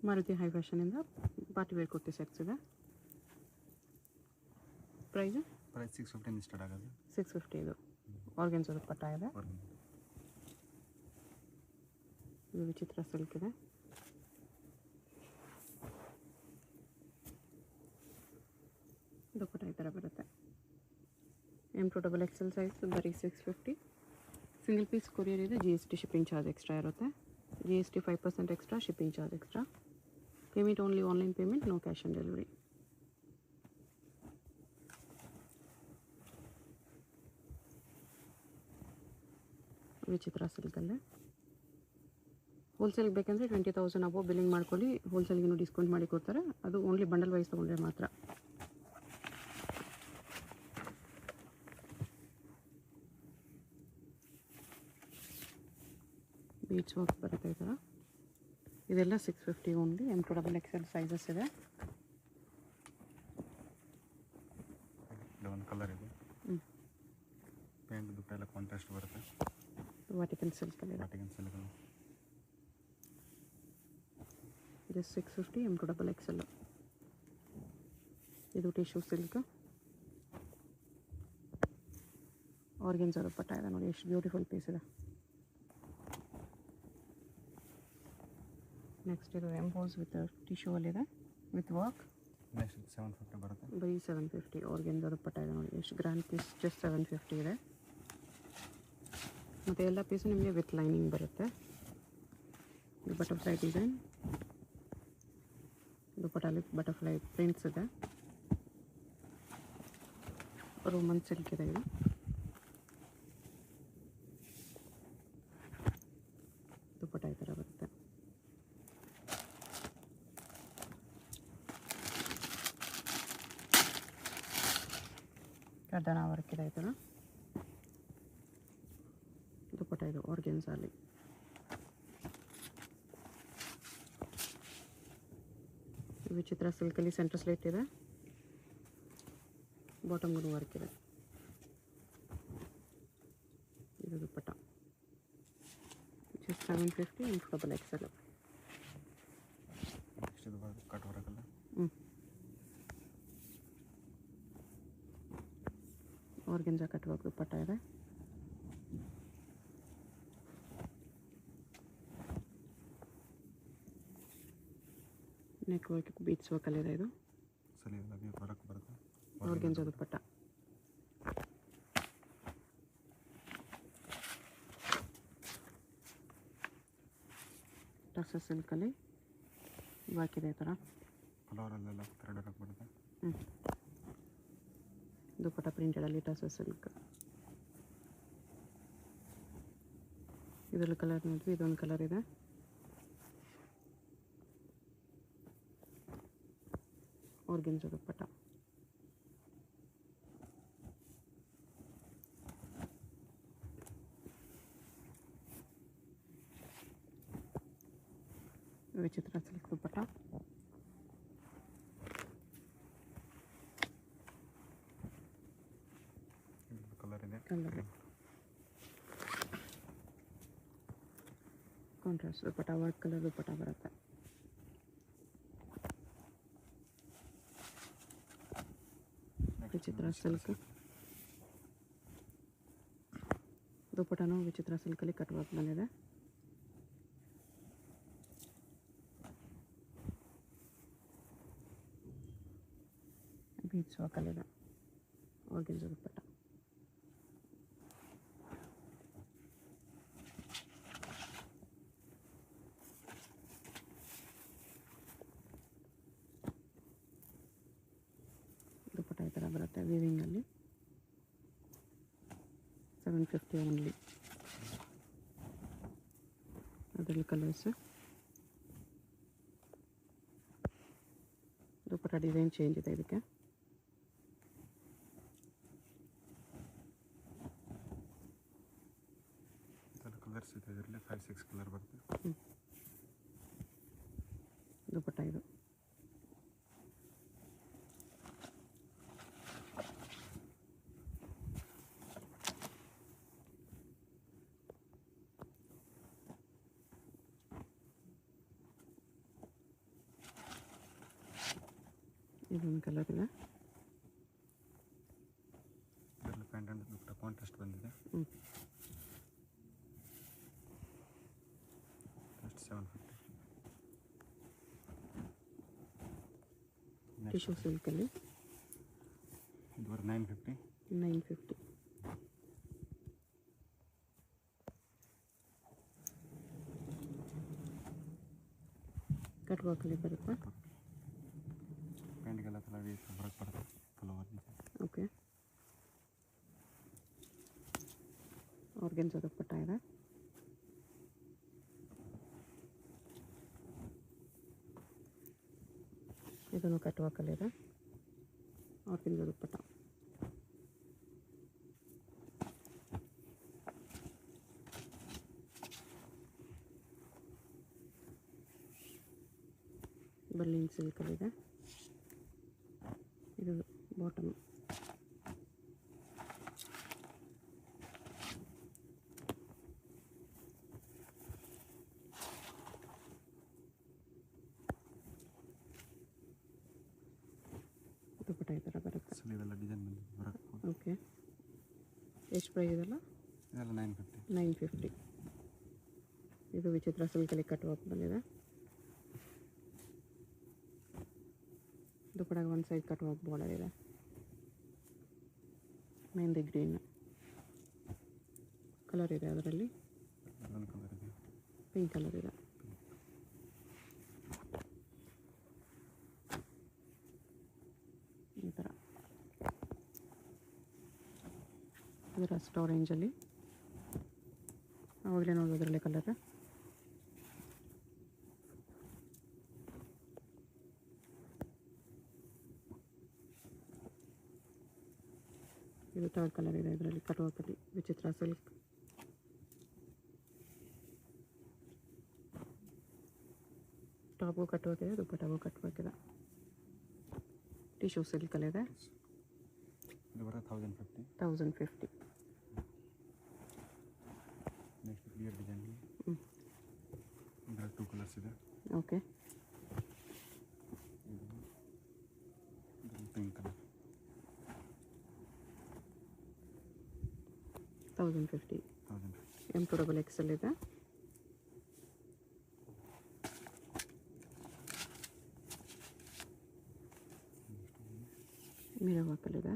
Maruti high ಫ್ಯಾಷನಿಂದ party wear kurti sets ಇದೆ. Price 650 start ಆಗೋದು. 650 ಇದು ಆರ್ಗೆನ್ಸಾ ದುಪ್ಪಟ್ಟ ಇದೆ. ಇದು ವಿಚಿತ್ರ ಸಿಲ್ಕ್ ಇದೆ. ದುಪ್ಪಟ್ಟ ಈ ಥರ ಬರುತ್ತೆ. M2XXL ಸೈಜ್ ಬರೀ 650. ಸಿಂಗಲ್ ಪೀಸ್ ಕೊರಿಯರ್ ಇದೆ. GST ಶಿಪ್ಪಿಂಗ್ ಚಾರ್ಜ್ ಎಕ್ಸ್ಟ್ರಾ ಇರುತ್ತೆ. GST 5% extra, shipping charge extra. Payment only online payment, no cash on delivery. ವಿಚಿತ್ರ ಸಿಲ್ಕಲ್ಲೇ ಹೋಲ್ಸೇಲ್ಗೆ ಬೇಕಂದರೆ 20,000 ಅಬೋ ಬಿಲ್ಲಿಂಗ್ ಮಾಡ್ಕೊಳ್ಳಿ. ಹೋಲ್ಸೇಲ್ಗಿನೂ ಡಿಸ್ಕೌಂಟ್ ಮಾಡಿ ಕೊಡ್ತಾರೆ. ಅದು ಓನ್ಲಿ ಬಂಡಲ್ ವೈಸ್ ತೊಗೊಂಡ್ರೆ ಮಾತ್ರ. ಬೀಚ್ ವರ್ಕ್ ಬರುತ್ತೆ ಈ ಥರ. ಇದೆಲ್ಲ 650 ಓನ್ಲಿ. M2XXL ಸೈಜಸ್ ಇದೆ. ಒಂದು ಕಲರ್ ಇದೆ. ಪೇಂಟ್ ದುಪ್ಪಟ್ಟ ಎಲ್ಲ ಕಾಂಟ್ರಾಸ್ಟ್ ಬರುತ್ತೆ. ವಾಟಿಕನ್ ಸಿಲ್ಕಲ್ಲಿ ಜಸ್ಟ್ 650 M2XXL. ಇದು ಟಿಶ್ಯೂ ಸಿಲ್ಕ್ ಆರ್ಗೆನ್ಸಾ ದುಪ್ಪಟ್ಟ ಇದೆ. ನೋಡಿ ಎಷ್ಟು ಬ್ಯೂಟಿಫುಲ್ ಪೀಸ್ ಇದೆ. ನೆಕ್ಸ್ಟ್ ಇದು ಎಂಬೋಸ್ ವಿತ್ ಟಿಶ್ಯೂ ಅಲ್ಲಿದೆ ವಿತ್ ವರ್ಕ್. ನೆಕ್ಸ್ಟ್ 750 ಬರುತ್ತೆ. ಬರೀ 750 ಆರ್ಗೆನ್ಸಾ ದುಪ್ಪಟ್ಟ ಇದೆ. ನೋಡಿ ಎಷ್ಟು ಗ್ರ್ಯಾಂಡ್ ಪೀಸ್. ಜಸ್ಟ್ 750 ಇದೆ. ಮತ್ತು ಎಲ್ಲ ಪೀಸು ನಿಮಗೆ ವಿತ್ ಲೈನಿಂಗ್ ಬರುತ್ತೆ. ಬಟರ್ಫ್ಲೈ ಡಿಸೈನ್, ದುಪ್ಪಟ್ಟಲ್ಲಿ ಬಟರ್ಫ್ಲೈ ಪ್ರಿಂಟ್ಸ್ ಇದೆ. ರೋಮನ್ ಸಿಲ್ಕ್ ಇದೆ. ಇದು ದುಪ್ಪಟ್ಟ ಈ ಥರ ಬರುತ್ತೆ. ಕರ್ದನ ವರ್ಕ್ ಇದೆ ಈ ಥರ. ದುಪ್ಪಟ್ಟ ಇದು ಆರ್ಗೆನ್ಸಾಲಿ. ವಿಚಿತ್ರ ಸಿಲ್ಕಲ್ಲಿ ಸೆಂಟರ್ ಸ್ಲೇಟ್ ಇದೆ. ಬಾಟಮ್ಗೂ ವರ್ಕ್ ಇದೆ. ಇದು ದುಪ್ಪಟ್ಟ ಜಸ್ಟ್ 750 M2XXL. ಕಟ್ ಬರೋಕ್ಕಲ್ಲ. ಆರ್ಗೆನ್ಸಾ ಕಟ್ ವರ್ಕ್ ದುಪ್ಪಟ್ಟ ಇದೆ. ನೆಕ್ ವರ್ಕ್ ಬೀಟ್ಸ್ ವರ್ಕಲ್ಲಿದೆ. ಇದು ಆರ್ಗೆನ್ಸಾ ದುಪ್ಪಟ್ಟ. ಟಸರ್ ಸಿಲ್ಕಲ್ಲಿ ವರ್ಕ್ ಇದೆ ಈ ಥರ. ದುಪ್ಪಟ್ಟ ಪ್ರಿಂಟೆಡಲ್ಲಿ ಟಸರ್ ಸಿಲ್ಕ್. ಇದರಲ್ಲಿ ಕಲರ್ ನೋಡಿದ್ವಿ. ಇದೊಂದು ಕಲರ್ ಇದೆ. Organza dupatta. Vichitra silk dupatta. Colour contrast dupatta. Work colour dupatta ಬರುತ್ತೆ. ವಿಚಿತ್ರ ಸಿಲ್ಕ್ ದುಪ್ಪಟ್ಟನೂ ವಿಚಿತ್ರ ಸಿಲ್ಕಲ್ಲಿ ಕಟ್ ವರ್ಕ್ ಬಂದಿದೆ. ಬೀಚ್ ವರ್ಕಲ್ಲಿದೆ ಆರ್ಗೆನ್ಸಾ ದುಪ್ಪಟ್ಟ. ದುಪ್ಪಟ್ಟ ಈ ಥರ ಬರುತ್ತೆ ವೀವಿಂಗಲ್ಲಿ. 750 ಓನ್ಲಿ. ಅದರಲ್ಲಿ ಕಲರ್ಸ್. ದುಪ್ಪಟ್ಟ ಡಿಸೈನ್ ಚೇಂಜ್ ಇದೆ ಇದಕ್ಕೆ. ಕಲರ್ಸ್ ಇದೆ. ಇದರಲ್ಲಿ 5-6 ಕಲರ್ ಬರುತ್ತೆ. ದುಪ್ಪಟ್ಟ ಇದು. ಇದೊಂದು ಕಲರ್ ಇದೆ. ಇದರಲ್ಲಿ ಪ್ಯಾಂಟ್ ಆ್ಯಂಡ್ ದುಪ್ಪಟ್ಟ ಕಾಂಟ್ರಾಸ್ಟ್ ಬಂದಿದೆ. ಹ್ಞೂ. ಜಸ್ಟ್ 750. ಟಿಶ್ಯೂ ಸಿಲ್ಕಲ್ಲಿ ಇದು 950. 950. ಕಟ್ ವರ್ಕಲ್ಲಿ ಬರುತ್ತಾ? ಪ್ಯಾಂಟ್ಗೆಲ್ಲ ಕಲರ್ ಹೊರಗೆ ಬರುತ್ತೆ ಕೆಲವು. ಓಕೆ. ಆರ್ಗೆನ್ಸಾ ದುಪ್ಪಟ್ಟ ಇದೆ. ಇದನ್ನು ಕಟ್ ವರ್ಕಲ್ಲಿದೆ. ಆರ್ಗೆನ್ಸಾ ದುಪ್ಪಟ್ಟ. ಬರ್ಲಿನ್ ಸಿಲ್ಕಲ್ಲಿದೆ. ಇದು ಬಾಟಮ್. ದುಪ್ಪಟ್ಟ ಈ ಥರ ಬರುತ್ತೆ. ಸ್ಲೀವೆಲ್ಲ ಡಿಸೈನ್ ಬಂದಿದೆ ಹೊರಗೆ. ಓಕೆ. ಎಷ್ಟು ಪ್ರೈಸ್ ಇದೆಲ್ಲ? ಇದೆಲ್ಲ 950. 950. ಇದು ವಿಚಿತ್ರ ಸಿಲ್ಕಲ್ಲಿ ಕಟ್ ವರ್ಕ್ ಬಂದಿದೆ. ದುಪ್ಪಟ್ಟಾಗ ಒಂದು ಸೈಡ್ ಕಟ್ ವರ್ಕ್ ಬಾರ್ಡರ್ ಇದೆ. ಮೆಹಂದಿ ಗ್ರೀನ್ ಕಲರ್ ಇದೆ. ಅದರಲ್ಲಿ ಒಂದು ಕಲರ್ ಇದೆ. ಪಿಂಕ್ ಕಲರ್ ಇದೆ. ಈ ಥರ ಇದು ರಸ್ಟ್ ಆರೆಂಜಲ್ಲಿ ಆವಾಗಲೇ ನೋಡೋದ್ರಲ್ಲಿ ಕಲರ್. ಇದು ಥರ್ಡ್ ಕಲರ್ ಇದೆ. ಇದರಲ್ಲಿ ಕಟ್ ವರ್ಕಲ್ಲಿ ವಿಚಿತ್ರ ಸಿಲ್ಕ್. ಟಾಪು ಕಟ್ ವರ್ಕ್ ಇದೆ. ದುಪ್ಪಟ್ಟಾಗೂ ಕಟ್ ವರ್ಕ್ ಇದೆ. ಟಿಶ್ಯೂ ಸಿಲ್ಕಲ್ಲಿದೆ. ಇದು ಬರೋದು 1050. 1050. Next clear design. ಇದರಲ್ಲಿ 2 ಕಲರ್ಸ್ ಇದೆ. ಓಕೆ. ಇದು ಪಿಂಕ್ ಕಲರ್. 1050. 1050. M2XL ಇದೆ. ಮಿರರ್ ವರ್ಕಲ್ಲಿದೆ.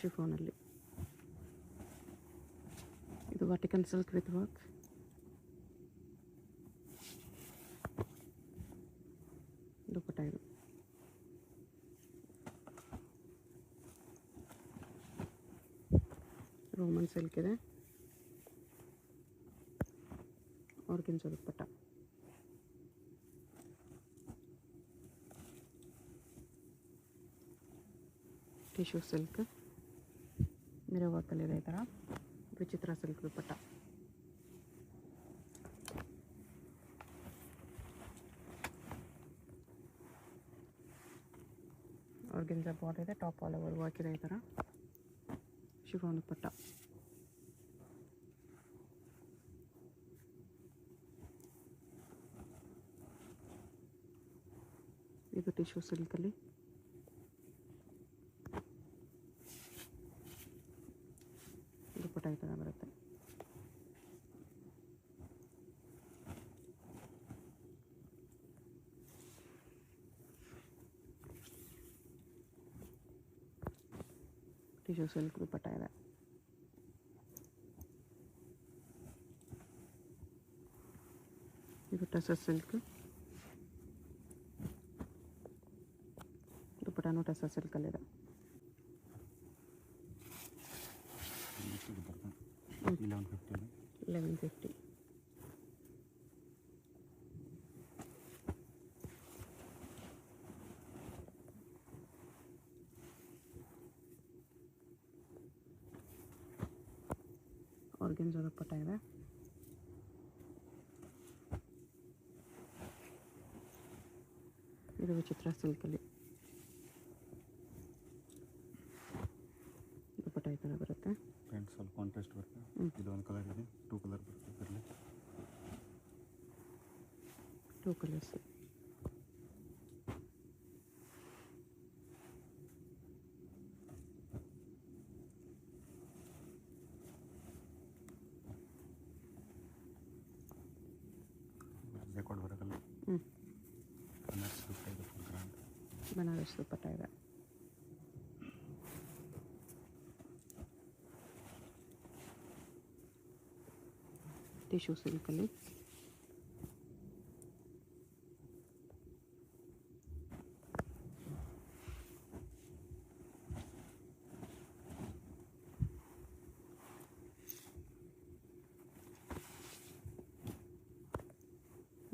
ಶಿಫಾನಲ್ಲಿ ಇದು Vatican silk with work. Dupatta ಇದು. ರೋಮನ್ ಸಿಲ್ಕ್ ಇದೆ. Organza dupatta. Tissue silk mirror ವರ್ಕಲ್ಲಿದೆ. ಈ ಥರ Vichitra silk dupatta. Organza border ಇದೆ. ಟಾಪ್ ಆಲ್ ಓವರ್ ವರ್ಕ್ ಇದೆ. ಈ ಥರ ಶಿಫಾನ್ ದುಪ್ಪಟ್ಟ. ಇದು ಟಿಶ್ಯೂ ಸಿಲ್ಕಲ್ಲಿ ದುಪ್ಪಟ್ಟ ಈ ಥರ ಬರುತ್ತೆ. ಟಿಶ್ಯೂ ಸಿಲ್ಕ್ ದುಪ್ಪಟ್ಟ ಇದೆ. ಇದು ಟಸರ್ ಸಿಲ್ಕ್. ದುಪ್ಪಟ್ಟನೂ ಟಸರ್ ಸಿಲ್ಕಲ್ಲಿದೆ. 1150. ಆರ್ಗೆನ್ಸಾ ದುಪ್ಪಟ್ಟ ಇದೆ. ಇದು ವಿಚಿತ್ರ ಸಿಲ್ಕಲ್ಲಿ ದುಪ್ಪಟ್ಟ ಈ ಥರ ಬರುತ್ತೆ. ಪ್ಯಾಂಟ್ ಸ್ವಲ್ಪ ಕಾಂಟ್ರಾಸ್ಟ್ ಬರುತ್ತೆ. ಇದು ಒಂದು ಕಲರ್ ಇದೆ. 2 ಕಲರ್ ಬರುತ್ತೆ ಇದರಲ್ಲಿ. 2 ಟೂ ಕಲರ್ಸ್. ರೆಕಾರ್ಡ್ ಬರೋಲ್ಲ. ಬನಾರಸ್ ದುಪ್ಪಟ್ಟ ಇದೆ. ಟಿಶ್ಯೂ ಸಿಲ್ಕಲ್ಲಿ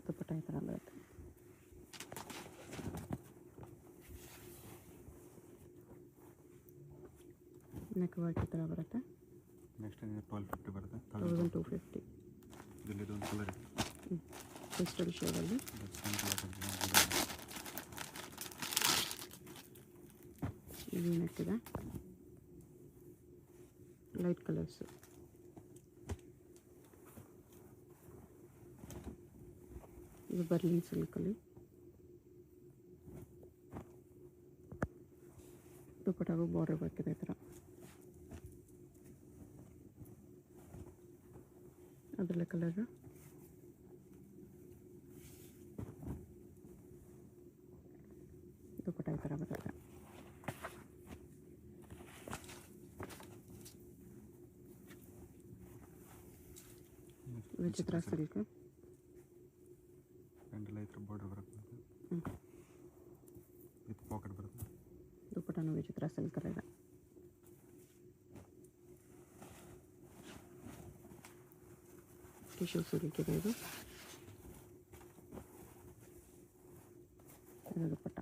ದುಪ್ಪಟ್ಟ ಈ ಥರ ಬರುತ್ತೆ. ನೆಕ್ ವರ್ಕ್ ಈ ಥರ ಬರುತ್ತೆ. ನೆಕ್ಸ್ಟ್ 1250 ಬರುತ್ತೆ. 1250. ಇದರಲ್ಲಿ ಒಂದು ಕಲರ್ ಇದೆ. ಕ್ರಿಸ್ಟಲ್ ಶೇಡಲ್ಲಿ ಈ ನೆಕ್ ಇದೆ. Light colours. ಇದು ಬರ್ಲಿನ್ ಸಿಲ್ಕಲ್ಲಿ ದುಪ್ಪಟ್ಟಾಗೂ ಬಾರ್ಡರ್ ಬರ್ತಿದೆ ಈ ಥರ. ಅದರಲ್ಲೇ ಕಲರ್ ದುಪ್ಪಟ್ಟ ಈ ಥರ ಬರುತ್ತೆ. ವಿಚಿತ್ರ ಸಿಲ್ಕ್. ಪ್ಯಾಂಟೆಲ್ಲ ಈ ಥರ ಬಾರ್ಡರ್ ಬರುತ್ತೆ. ವಿತ್ ಪಾಕೆಟ್ ಬರುತ್ತೆ. ದುಪ್ಪಟ್ಟನು ವಿಚಿತ್ರ ಸಿಲ್ಕರ್ ಇದೆ. ಟಿಶ್ಯೂ ಸಿಲ್ಕ್ ಇದೆ ಇದು. ಇದು ದುಪ್ಪಟ್ಟ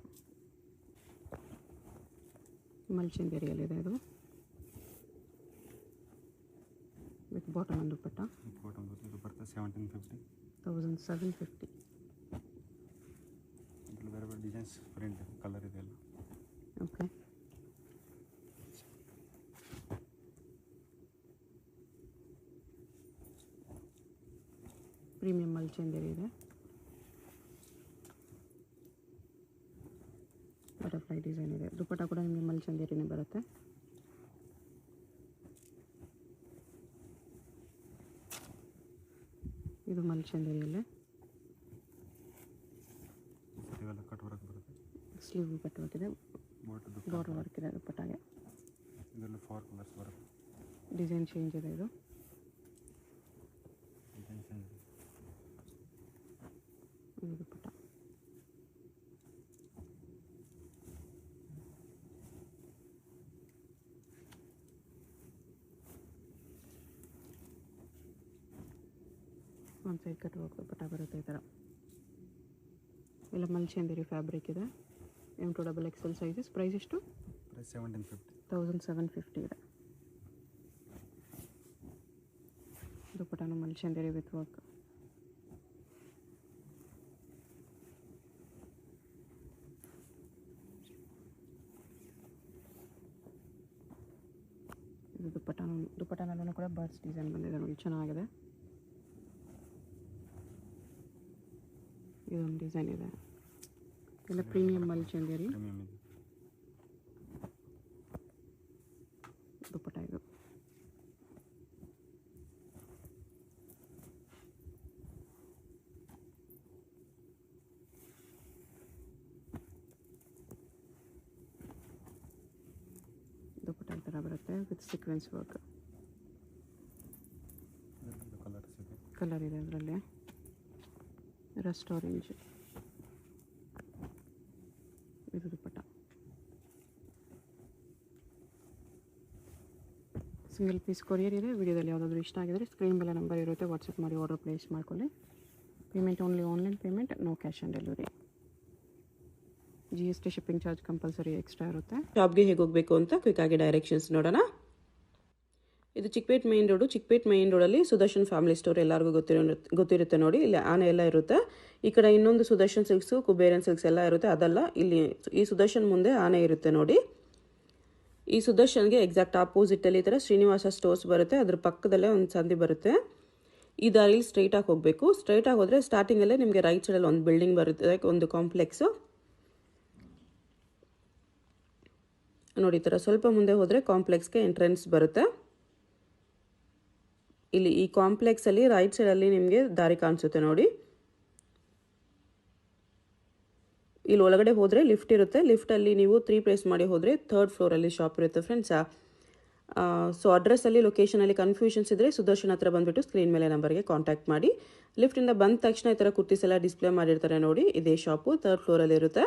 ಮಲ್ಚಂದೇರಿಯಲ್ಲಿದೆ ಇದು. ವಿತ್ ಬಾಟಮ್ ಒಂದು ದುಪ್ಪಟ್ಟ. ಬಾಟಮ್ ಇದು ಬರುತ್ತೆ 1750. 1750. ಇದರಲ್ಲಿ ಬೇರೆ ಬೇರೆ ಡಿಸೈನ್ಸ್ ಪ್ರಿಂಟ್ ಕಲರ್ ಇದೆ ಎಲ್ಲ. ಓಕೆ. ಪ್ರೀಮಿಯಂ ಮಲ್ಚಂದೇರಿ ಇದೆ. ಬಟರ್ಫ್ಲೈ ಡಿಸೈನ್ ಇದೆ. ದುಪ್ಪಟ್ಟ ಕೂಡ ನಿಮಗೆ ಮಲ್ಚಂದೇರಿನೇ ಬರುತ್ತೆ. ಇದು ಮಲ್ಚಂದೇರಿಯಲ್ಲೇ ಇವೆಲ್ಲ ಕಟ್ ವರ್ಕ್ ಬರುತ್ತೆ. ಸ್ಲೀವ್ ಕಟ್ ವರ್ಕ್ ಇದೆ. ಬಾರ್ಡರ್ ವರ್ಕ್ ಇದೆ ದುಪ್ಪಟ್ಟಾಗೆ. ಇದರಲ್ಲಿ 4 ಕಲರ್ಸ್ ಬರುತ್ತೆ. ಡಿಸೈನ್ ಚೇಂಜ್ ಇದೆ ಇದು. ಡಿಸೈನ್ ಚೇಂಜ್ ಇದೆ. ಇದು ದುಪ್ಪಟ್ಟ. ಒಂದು ಸೈಡ್ ಕಟ್ ವರ್ಕ್ ದುಪ್ಪಟ್ಟ ಬರುತ್ತೆ ಈ ಥರ. ಎಲ್ಲ ಮಲ್ಚಂದೇರಿ ಫ್ಯಾಬ್ರಿಕ್ ಇದೆ. M2XXL sizes. ಪ್ರೈಸ್ ಎಷ್ಟು? ಪ್ರೈಸ್ 1750. 1750 ಇದೆ. ದುಪ್ಪಟ್ಟನು ಮಲ್ಚಂದೇರಿ ವಿತ್ ವರ್ಕ್. ಇದು ದುಪ್ಪಟ್ಟನಲ್ಲೂ ಕೂಡ ಬರ್ಡ್ಸ್ ಡಿಸೈನ್ ಬಂದಿದೆ ನೋಡಿ, ಚೆನ್ನಾಗಿದೆ. ಇದೊಂದು ಡಿಸೈನ್ ಇದೆ. ಎಲ್ಲ ಪ್ರೀಮಿಯಂ ಮಲ್ಚಂದೇರಿ ದುಪ್ಪಟ್ಟ ಇದು. ದುಪ್ಪಟ್ಟ ಈ ಥರ ಬರುತ್ತೆ ವಿತ್ ಸೀಕ್ವೆನ್ಸ್ ವರ್ಕ್. ಕಲರ್ ಇದೆ ಅದರಲ್ಲಿ. Rust orange. ಇದು ದುಪ್ಪಟ್ಟ. ಸಿಂಗಲ್ ಪೀಸ್ ಕೊರಿಯರ್ ಇದೆ. ವಿಡಿಯೋದಲ್ಲಿ ಯಾವುದಾದ್ರೂ ಇಷ್ಟ ಆಗಿದ್ರೆ ಸ್ಕ್ರೀನ್ ಮೇಲೆ ನಂಬರ್ ಇರುತ್ತೆ, ವಾಟ್ಸಪ್ ಮಾಡಿ ಆರ್ಡರ್ ಪ್ಲೇಸ್ ಮಾಡ್ಕೊಳ್ಳಿ. Payment only online payment, no cash on delivery. GST shipping charge compulsory extra ಇರುತ್ತೆ. ಶಾಪ್ಗೆ ಹೇಗೆ ಹೋಗಬೇಕು ಅಂತ ಕ್ವಿಕ್ಕಾಗಿ ಡೈರೆಕ್ಷನ್ಸ್ ನೋಡೋಣ. ಇದು Chickpet main road. Chickpet main ರೋಡಲ್ಲಿ ಸುದರ್ಶನ್ ಫ್ಯಾಮಿಲಿ ಸ್ಟೋರ್ ಎಲ್ಲರಿಗೂ ಗೊತ್ತಿರುತ್ತೆ ನೋಡಿ. ಇಲ್ಲಿ ಆನೆ ಎಲ್ಲ ಇರುತ್ತೆ. ಈ ಕಡೆ ಇನ್ನೊಂದು ಸುದರ್ಶನ್ ಸಿಲ್ಕ್ಸು, ಕುಬೇರನ್ ಸಿಲ್ಕ್ಸ್ ಎಲ್ಲ ಇರುತ್ತೆ. ಅದಲ್ಲ, ಇಲ್ಲಿ ಈ ಸುದರ್ಶನ್ ಮುಂದೆ ಆನೆ ಇರುತ್ತೆ ನೋಡಿ. ಈ ಸುದರ್ಶನ್ಗೆ ಎಕ್ಸಾಕ್ಟ್ ಆಪೋಸಿಟಲ್ಲಿ ಈ ಥರ ಶ್ರೀನಿವಾಸ ಸ್ಟೋರ್ಸ್ ಬರುತ್ತೆ. ಅದ್ರ ಪಕ್ಕದಲ್ಲೇ ಒಂದು ಸಂದಿ ಬರುತ್ತೆ. ಈ ದಾರಿಲಿ ಸ್ಟ್ರೈಟಾಗಿ ಹೋಗಬೇಕು. ಸ್ಟ್ರೈಟಾಗಿ ಹೋದರೆ ಸ್ಟಾರ್ಟಿಂಗಲ್ಲೇ ನಿಮಗೆ ರೈಟ್ ಸೈಡಲ್ಲಿ ಒಂದು ಬಿಲ್ಡಿಂಗ್ ಬರುತ್ತೆ, ಒಂದು ಕಾಂಪ್ಲೆಕ್ಸು ನೋಡಿ. ಈ ಥರ ಸ್ವಲ್ಪ ಮುಂದೆ ಹೋದರೆ ಕಾಂಪ್ಲೆಕ್ಸ್ಗೆ ಎಂಟ್ರೆನ್ಸ್ ಬರುತ್ತೆ. ಇಲ್ಲಿ ಈ ಕಾಂಪ್ಲೆಕ್ಸಲ್ಲಿ ರೈಟ್ ಸೈಡಲ್ಲಿ ನಿಮಗೆ ದಾರಿ ಕಾಣಿಸುತ್ತೆ ನೋಡಿ. ಇಲ್ಲಿ ಒಳಗಡೆ ಹೋದರೆ ಲಿಫ್ಟ್ ಇರುತ್ತೆ. ಲಿಫ್ಟಲ್ಲಿ ನೀವು 3 ಪ್ರೆಸ್ ಮಾಡಿ ಹೋದರೆ 3rd ಫ್ಲೋರಲ್ಲಿ ಶಾಪ್ ಇರುತ್ತೆ ಫ್ರೆಂಡ್ಸ್. ಸೊ ಅಡ್ರೆಸ್ಸಲ್ಲಿ ಲೊಕೇಶನಲ್ಲಿ ಕನ್ಫ್ಯೂಷನ್ಸ್ ಇದ್ದರೆ ಸುದರ್ಶನ್ ಹತ್ರ ಬಂದುಬಿಟ್ಟು ಸ್ಕ್ರೀನ್ ಮೇಲೆ ನಂಬರ್ಗೆ ಕಾಂಟ್ಯಾಕ್ಟ್ ಮಾಡಿ. ಲಿಫ್ಟಿಂದ ಬಂದ ತಕ್ಷಣ ಈ ಥರ ಕುರ್ತೀಸ್ ಎಲ್ಲ ಡಿಸ್ಪ್ಲೇ ಮಾಡಿರ್ತಾರೆ ನೋಡಿ. ಇದೇ ಶಾಪು 3rd ಫ್ಲೋರಲ್ಲಿ ಇರುತ್ತೆ.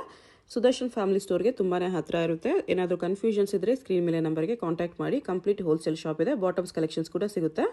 ಸುದರ್ಶನ್ ಫ್ಯಾಮಿಲಿ ಸ್ಟೋರ್ಗೆ ತುಂಬಾ ಹತ್ತಿರ ಇರುತ್ತೆ. ಏನಾದರೂ ಕನ್ಫ್ಯೂಷನ್ಸ್ ಇದ್ದರೆ ಸ್ಕ್ರೀನ್ ಮೇಲೆ ನಂಬರ್ಗೆ ಕಾಂಟ್ಯಾಕ್ಟ್ ಮಾಡಿ. ಕಂಪ್ಲೀಟ್ ಹೋಲ್ಸೇಲ್ ಶಾಪ್ ಇದೆ. ಬಾಟಮ್ಸ್ ಕಲೆಕ್ಷನ್ಸ್ ಕೂಡ ಸಿಗುತ್ತೆ.